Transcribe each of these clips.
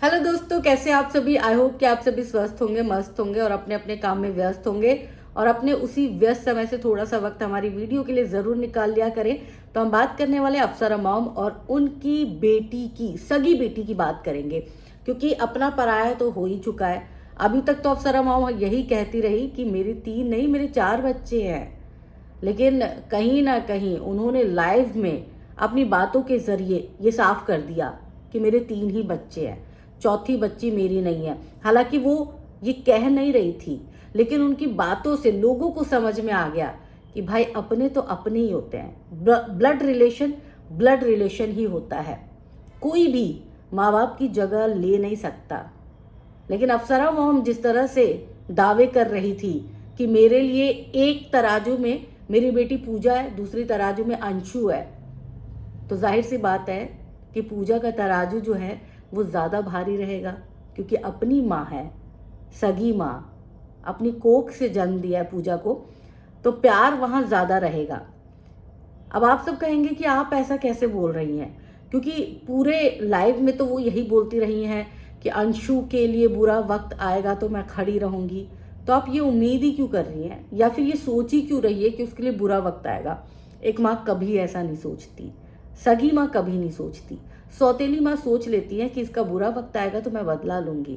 Hello दोस्तों, कैसे आप सभी। आई होप कि आप सभी स्वस्थ होंगे, मस्त होंगे और अपने अपने काम में व्यस्त होंगे और अपने उसी व्यस्त समय से थोड़ा सा वक्त हमारी वीडियो के लिए ज़रूर निकाल लिया करें। तो हम बात करने वाले अफसरा मॉम और उनकी बेटी की, सगी बेटी की बात करेंगे, क्योंकि अपना पराया तो हो ही चुका है। अभी तक तो अफसरा मॉम यही कहती रही कि मेरी 3 नहीं, मेरे 4 बच्चे हैं। लेकिन कहीं ना कहीं उन्होंने लाइव में अपनी बातों के जरिए ये साफ कर दिया कि मेरे 3 ही बच्चे हैं, चौथी बच्ची मेरी नहीं है। हालांकि वो ये कह नहीं रही थी, लेकिन उनकी बातों से लोगों को समझ में आ गया कि भाई अपने तो अपने ही होते हैं। ब्लड रिलेशन ही होता है, कोई भी माँ बाप की जगह ले नहीं सकता। लेकिन अफसरा मॉम जिस तरह से दावे कर रही थी कि मेरे लिए एक तराजू में मेरी बेटी पूजा है, दूसरी तराजू में अंशु है, तो जाहिर सी बात है कि पूजा का तराजू जो है वो ज़्यादा भारी रहेगा, क्योंकि अपनी माँ है, सगी माँ, अपनी कोख से जन्म दिया है पूजा को, तो प्यार वहाँ ज़्यादा रहेगा। अब आप सब कहेंगे कि आप ऐसा कैसे बोल रही हैं, क्योंकि पूरे लाइव में तो वो यही बोलती रही हैं कि अंशु के लिए बुरा वक्त आएगा तो मैं खड़ी रहूंगी। तो आप ये उम्मीद ही क्यों कर रही हैं, या फिर ये सोच ही क्यों रही है कि उसके लिए बुरा वक्त आएगा। एक माँ कभी ऐसा नहीं सोचती, सगी माँ कभी नहीं सोचती। सौतेली माँ सोच लेती है कि इसका बुरा वक्त आएगा तो मैं बदला लूंगी।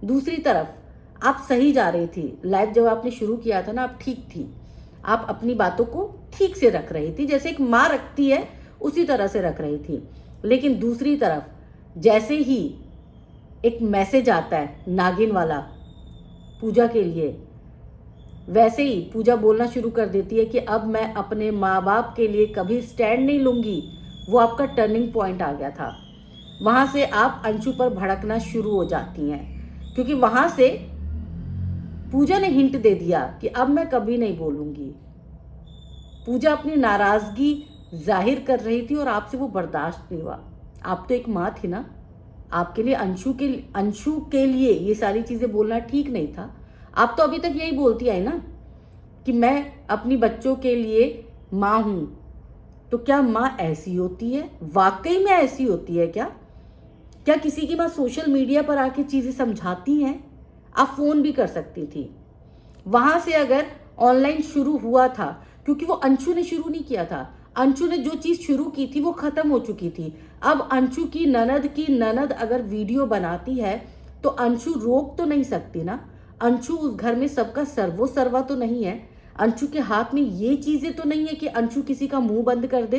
दूसरी तरफ आप सही जा रही थी, लाइव जब आपने शुरू किया था ना, आप ठीक थी, आप अपनी बातों को ठीक से रख रही थी, जैसे एक माँ रखती है उसी तरह से रख रही थी। लेकिन दूसरी तरफ जैसे ही एक मैसेज आता है नागिन वाला पूजा के लिए, वैसे ही पूजा बोलना शुरू कर देती है कि अब मैं अपने माँ बाप के लिए कभी स्टैंड नहीं लूंगी। वो आपका टर्निंग पॉइंट आ गया था। वहां से आप अंशु पर भड़कना शुरू हो जाती हैं, क्योंकि वहां से पूजा ने हिंट दे दिया कि अब मैं कभी नहीं बोलूंगी। पूजा अपनी नाराजगी जाहिर कर रही थी और आपसे वो बर्दाश्त नहीं हुआ। आप तो एक माँ थी ना, आपके लिए अंशु के लिए ये सारी चीजें बोलना ठीक नहीं था। आप तो अभी तक यही बोलती आई ना कि मैं अपनी बच्चों के लिए माँ हूं। तो क्या माँ ऐसी होती है, वाकई में ऐसी होती है क्या? क्या किसी की माँ सोशल मीडिया पर आके चीजें समझाती हैं? आप फोन भी कर सकती थी। वहां से अगर ऑनलाइन शुरू हुआ था, क्योंकि वो अंशु ने शुरू नहीं किया था, अंशु ने जो चीज शुरू की थी वो खत्म हो चुकी थी। अब अंशु की ननद अगर वीडियो बनाती है तो अंशु रोक तो नहीं सकती ना। अंशु उस घर में सबका सर्वो सर्वा तो नहीं है। अंशु के हाथ में ये चीजें तो नहीं है कि अंशु किसी का मुंह बंद कर दे।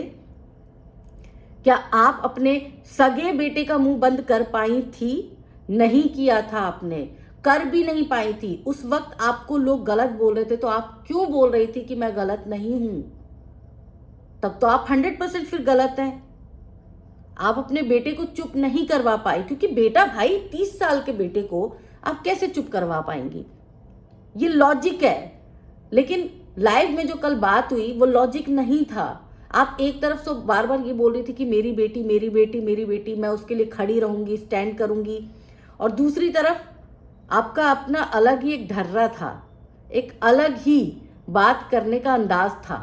क्या आप अपने सगे बेटे का मुंह बंद कर पाई थी? नहीं किया था आपने, कर भी नहीं पाई थी। उस वक्त आपको लोग गलत बोल रहे थे तो आप क्यों बोल रही थी कि मैं गलत नहीं हूं? तब तो आप 100% फिर गलत हैं। आप अपने बेटे को चुप नहीं करवा पाई, क्योंकि बेटा भाई 30 साल के बेटे को आप कैसे चुप करवा पाएंगी? ये लॉजिक है। लेकिन लाइव में जो कल बात हुई वो लॉजिक नहीं था। आप एक तरफ तो बार बार ये बोल रही थी कि मेरी बेटी मेरी बेटी मेरी बेटी, मैं उसके लिए खड़ी रहूंगी, स्टैंड करूंगी, और दूसरी तरफ आपका अपना अलग ही एक ढर्रा था, एक अलग ही बात करने का अंदाज था।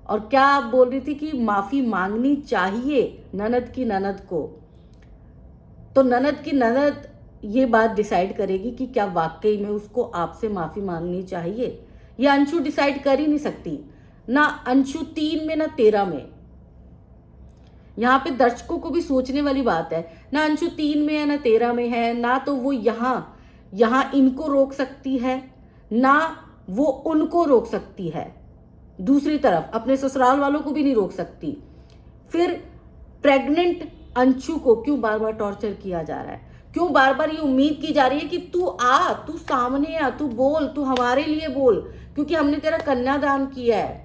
और क्या आप बोल रही थी कि माफी मांगनी चाहिए ननद की ननद को। तो ननद की ननद ये बात डिसाइड करेगी कि क्या वाकई में उसको आपसे माफी मांगनी चाहिए। ये अंशु डिसाइड कर ही नहीं सकती, ना अंशु 3 में ना 13 में। यहाँ पे दर्शकों को भी सोचने वाली बात है, ना अंशु 3 में है ना 13 में है, ना तो वो यहाँ इनको रोक सकती है, ना वो उनको रोक सकती है। दूसरी तरफ अपने ससुराल वालों को भी नहीं रोक सकती। फिर प्रेग्नेंट अंशु को क्यों बार बार टॉर्चर किया जा रहा है? क्यों बार बार ये उम्मीद की जा रही है कि तू आ, तू सामने आ, तू बोल, तू हमारे लिए बोल, क्योंकि हमने तेरा कन्यादान किया है।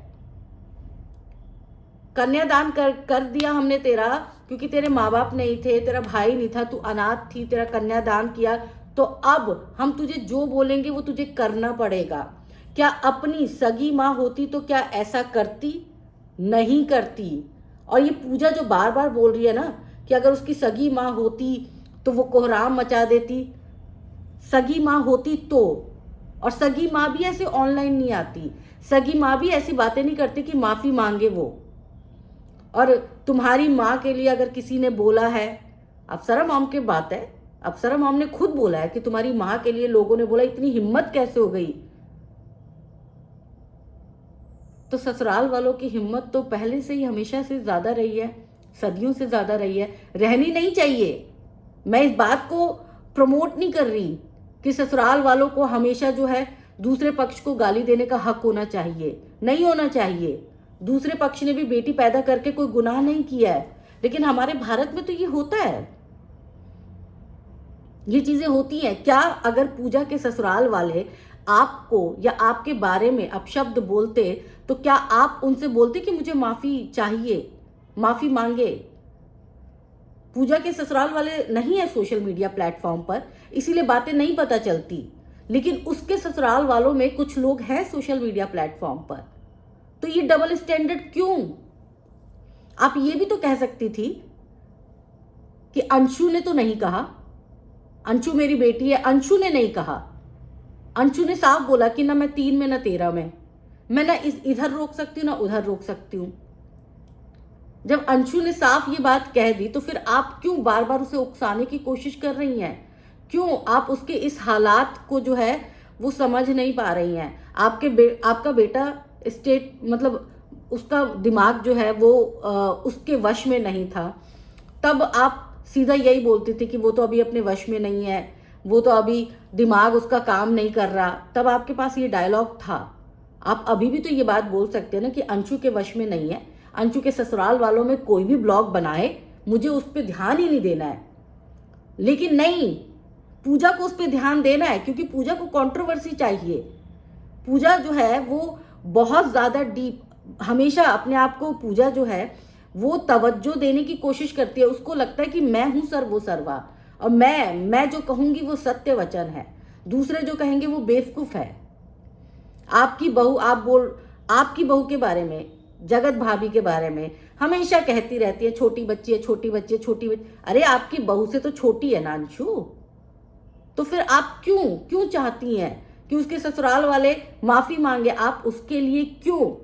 कन्यादान कर दिया हमने तेरा, क्योंकि तेरे माँ बाप नहीं थे, तेरा भाई नहीं था, तू अनाथ थी, तेरा कन्यादान किया। तो अब हम तुझे जो बोलेंगे वो तुझे करना पड़ेगा। क्या अपनी सगी माँ होती तो क्या ऐसा करती? नहीं करती। और ये पूजा जो बार बार बोल रही है ना कि अगर उसकी सगी माँ होती तो वो कोहराम मचा देती, सगी माँ होती तो। और सगी माँ भी ऐसे ऑनलाइन नहीं आती, सगी माँ भी ऐसी बातें नहीं करती कि माफी मांगे वो। और तुम्हारी माँ के लिए अगर किसी ने बोला है, अफसरा मॉम की बात है, अप्सरा मॉम ने खुद बोला है कि तुम्हारी माँ के लिए लोगों ने बोला, इतनी हिम्मत कैसे हो गई। तो ससुराल वालों की हिम्मत तो पहले से ही हमेशा से ज्यादा रही है, सदियों से ज्यादा रही है, रहनी नहीं चाहिए। मैं इस बात को प्रमोट नहीं कर रही कि ससुराल वालों को हमेशा जो है दूसरे पक्ष को गाली देने का हक होना चाहिए, नहीं होना चाहिए। दूसरे पक्ष ने भी बेटी पैदा करके कोई गुनाह नहीं किया है, लेकिन हमारे भारत में तो ये होता है, ये चीजें होती हैं। क्या अगर पूजा के ससुराल वाले आपको या आपके बारे में अपशब्द बोलते तो क्या आप उनसे बोलते कि मुझे माफी चाहिए, माफी मांगे? पूजा के ससुराल वाले नहीं है सोशल मीडिया प्लेटफॉर्म पर, इसीलिए बातें नहीं पता चलती, लेकिन उसके ससुराल वालों में कुछ लोग हैं सोशल मीडिया प्लेटफॉर्म पर। तो ये डबल स्टैंडर्ड क्यों? आप ये भी तो कह सकती थी कि अंशु ने तो नहीं कहा, अंशु मेरी बेटी है, अंशु ने नहीं कहा। अंशु ने साफ बोला कि ना मैं 3 में ना 13 में, मैं ना इधर रोक सकती हूँ ना उधर रोक सकती हूँ। जब अंशु ने साफ ये बात कह दी तो फिर आप क्यों बार बार उसे उकसाने की कोशिश कर रही हैं? क्यों आप उसके इस हालात को जो है वो समझ नहीं पा रही हैं? आपका बेटा स्टेट मतलब उसका दिमाग जो है वो उसके वश में नहीं था, तब आप सीधा यही बोलती थी कि वो तो अभी अपने वश में नहीं है, वो तो अभी दिमाग उसका काम नहीं कर रहा। तब आपके पास ये डायलॉग था। आप अभी भी तो ये बात बोल सकते हैं ना कि अंशु के वश में नहीं है, अंशु के ससुराल वालों में कोई भी ब्लॉग बनाए, मुझे उस पर ध्यान ही नहीं देना है। लेकिन नहीं, पूजा को उस पर ध्यान देना है, क्योंकि पूजा को कंट्रोवर्सी चाहिए। पूजा जो है वो बहुत ज्यादा डीप, हमेशा अपने आप को पूजा जो है वो तवज्जो देने की कोशिश करती है। उसको लगता है कि मैं हूं सर्वो सर्वा, और मैं जो कहूंगी वो सत्य वचन है, दूसरे जो कहेंगे वो बेवकूफ है। आपकी बहू के बारे में, जगत भाभी के बारे में हमेशा कहती रहती है छोटी बच्ची है, छोटी बच्ची है, छोटी बच्ची। अरे आपकी बहू से तो छोटी है ना अंशु, तो फिर आप क्यों चाहती हैं कि उसके ससुराल वाले माफी मांगे? आप उसके लिए क्यों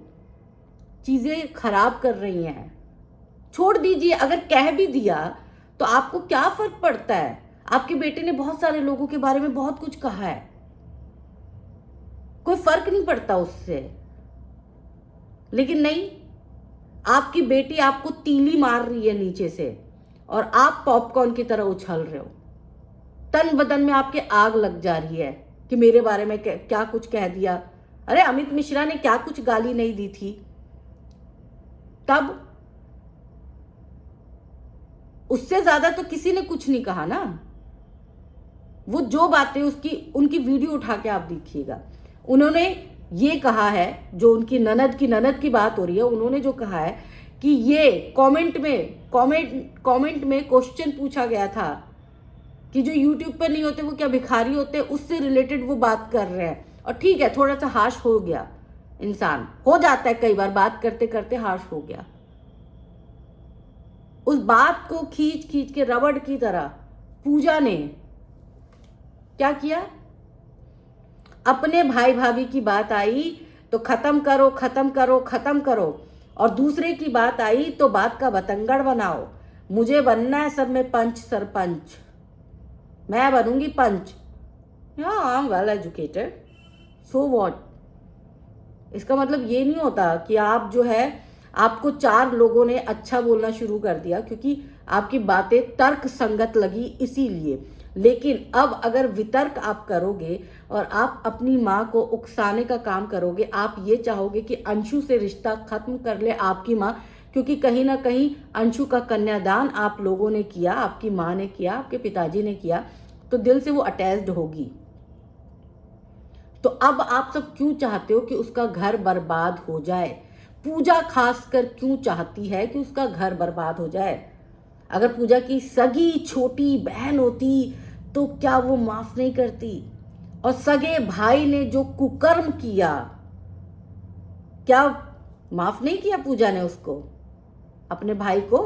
चीजें खराब कर रही हैं? छोड़ दीजिए, अगर कह भी दिया तो आपको क्या फर्क पड़ता है? आपके बेटे ने बहुत सारे लोगों के बारे में बहुत कुछ कहा है, कोई फर्क नहीं पड़ता उससे। लेकिन नहीं, आपकी बेटी आपको तीली मार रही है नीचे से और आप पॉपकॉर्न की तरह उछल रहे हो। तन बदन में आपके आग लग जा रही है कि मेरे बारे में क्या कुछ कह दिया। अरे अमित मिश्रा ने क्या कुछ गाली नहीं दी थी? तब उससे ज्यादा तो किसी ने कुछ नहीं कहा ना। वो जो बातें उनकी वीडियो उठा के आप देखिएगा, उन्होंने ये कहा है, जो उनकी ननद की बात हो रही है, उन्होंने जो कहा है कि ये कमेंट में क्वेश्चन पूछा गया था कि जो यूट्यूब पर नहीं होते वो क्या भिखारी होते, उससे रिलेटेड वो बात कर रहे हैं। और ठीक है, थोड़ा सा हार्श हो गया, इंसान हो जाता है कई बार, बात करते करते हार्श हो गया। उस बात को खींच के रबड़ की तरह पूजा ने क्या किया? अपने भाई भाभी की बात आई तो खत्म करो, और दूसरे की बात आई तो बात का बतंगड़ बनाओ। मुझे बनना है सब में पंच सरपंच, मैं बनूंगी panch. I am well educated, so what? इसका मतलब ये नहीं होता कि आप जो है, आपको 4 लोगों ने अच्छा बोलना शुरू कर दिया क्योंकि आपकी बातें तर्क संगत लगी इसीलिए। लेकिन अब अगर वितर्क आप करोगे और आप अपनी माँ को उकसाने का काम करोगे, आप ये चाहोगे कि अंशु से रिश्ता खत्म कर ले आपकी माँ, क्योंकि कहीं ना कहीं अंशु का कन्यादान आप लोगों ने किया, आपकी माँ ने किया, आपके पिताजी ने किया, तो दिल से वो अटैच्ड होगी। तो अब आप सब क्यों चाहते हो कि उसका घर बर्बाद हो जाए? पूजा खासकर क्यों चाहती है कि उसका घर बर्बाद हो जाए? अगर पूजा की सगी छोटी बहन होती तो क्या वो माफ नहीं करती? और सगे भाई ने जो कुकर्म किया, क्या माफ नहीं किया पूजा ने उसको, अपने भाई को?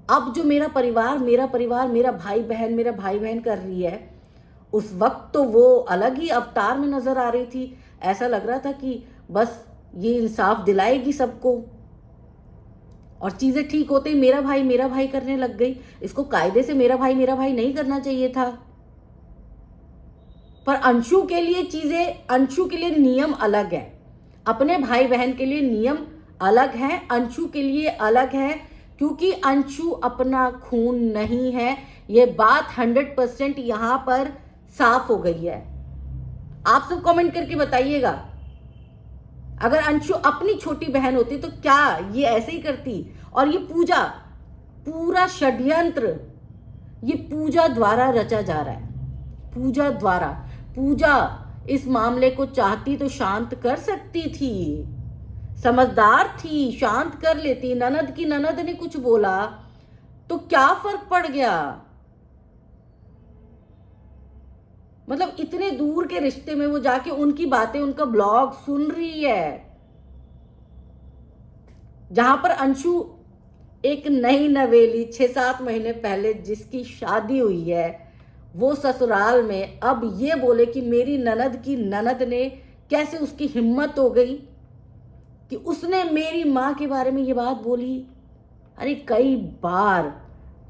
अब जो मेरा परिवार मेरा भाई बहन कर रही है, उस वक्त तो वो अलग ही अवतार में नजर आ रही थी। ऐसा लग रहा था कि बस ये इंसाफ दिलाएगी सबको। और चीजें ठीक होते ही मेरा भाई करने लग गई। इसको कायदे से मेरा भाई नहीं करना चाहिए था। पर अंशु के लिए चीजें, अंशु के लिए नियम अलग है, अपने भाई बहन के लिए नियम अलग है, अंशु के लिए अलग है, क्योंकि अंशु अपना खून नहीं है। ये बात 100% यहां पर साफ हो गई है। आप सब कमेंट करके बताइएगा, अगर अंशु अपनी छोटी बहन होती तो क्या ये ऐसे ही करती? और ये पूजा, पूरा षड्यंत्र ये पूजा द्वारा रचा जा रहा है, पूजा द्वारा। पूजा इस मामले को चाहती तो शांत कर सकती थी, समझदार थी, शांत कर लेती। ननद ने कुछ बोला तो क्या फर्क पड़ गया? मतलब इतने दूर के रिश्ते में वो जाके उनकी बातें, उनका ब्लॉग सुन रही है, जहां पर अंशु एक नई नवेली 6-7 महीने पहले जिसकी शादी हुई है, वो ससुराल में अब ये बोले कि मेरी ननद ने, कैसे उसकी हिम्मत हो गई कि उसने मेरी माँ के बारे में ये बात बोली। अरे कई बार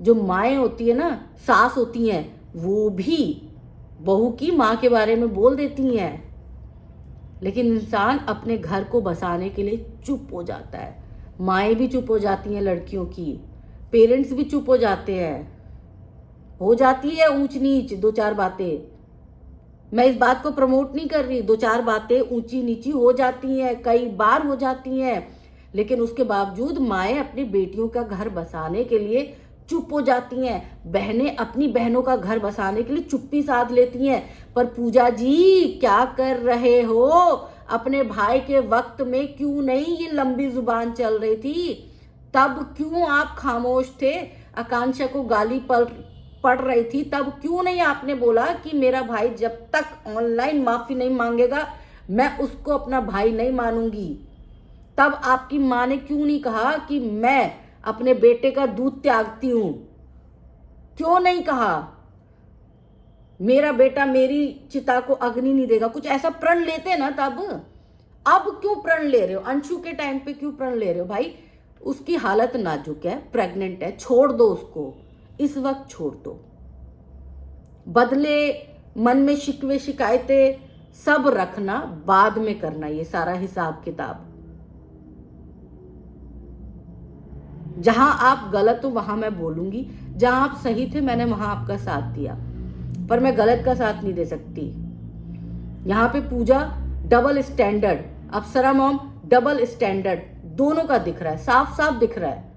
जो माएँ होती है ना, सास होती हैं, वो भी बहू की माँ के बारे में बोल देती हैं, लेकिन इंसान अपने घर को बसाने के लिए चुप हो जाता है। माएँ भी चुप हो जाती हैं, लड़कियों की पेरेंट्स भी चुप हो जाते हैं, हो जाती है ऊंच नीच 2-4 बातें। मैं इस बात को प्रमोट नहीं कर रही, 2-4 बातें ऊंची नीची हो जाती हैं, कई बार हो जाती हैं, लेकिन उसके बावजूद माएँ अपनी बेटियों का घर बसाने के लिए चुप हो जाती हैं। बहनें अपनी बहनों का घर बसाने के लिए चुप्पी साध लेती हैं। पर पूजा जी क्या कर रहे हो? अपने भाई के वक्त में क्यों नहीं ये लंबी जुबान चल रही थी? तब क्यों आप खामोश थे? आकांक्षा को गाली पड़ रही थी, तब क्यों नहीं आपने बोला कि मेरा भाई जब तक ऑनलाइन माफी नहीं मांगेगा मैं उसको अपना भाई नहीं मानूंगी? तब आपकी माँ ने क्यों नहीं कहा कि मैं अपने बेटे का दूध त्यागती हूं? क्यों नहीं कहा मेरा बेटा मेरी चिता को अग्नि नहीं देगा? कुछ ऐसा प्रण लेते ना तब। अब क्यों प्रण ले रहे हो? अंशु के टाइम पे क्यों प्रण ले रहे हो? भाई उसकी हालत नाजुक है, प्रेग्नेंट है, छोड़ दो उसको, इस वक्त छोड़ दो। बदले मन में शिकवे शिकायतें सब रखना, बाद में करना ये सारा हिसाब किताब। जहां आप गलत हो वहां मैं बोलूंगी, जहां आप सही थे मैंने वहां आपका साथ दिया, पर मैं गलत का साथ नहीं दे सकती। यहां पे पूजा डबल स्टैंडर्ड, अप्सरा मॉम डबल स्टैंडर्ड, दोनों का दिख रहा है, साफ साफ दिख रहा है।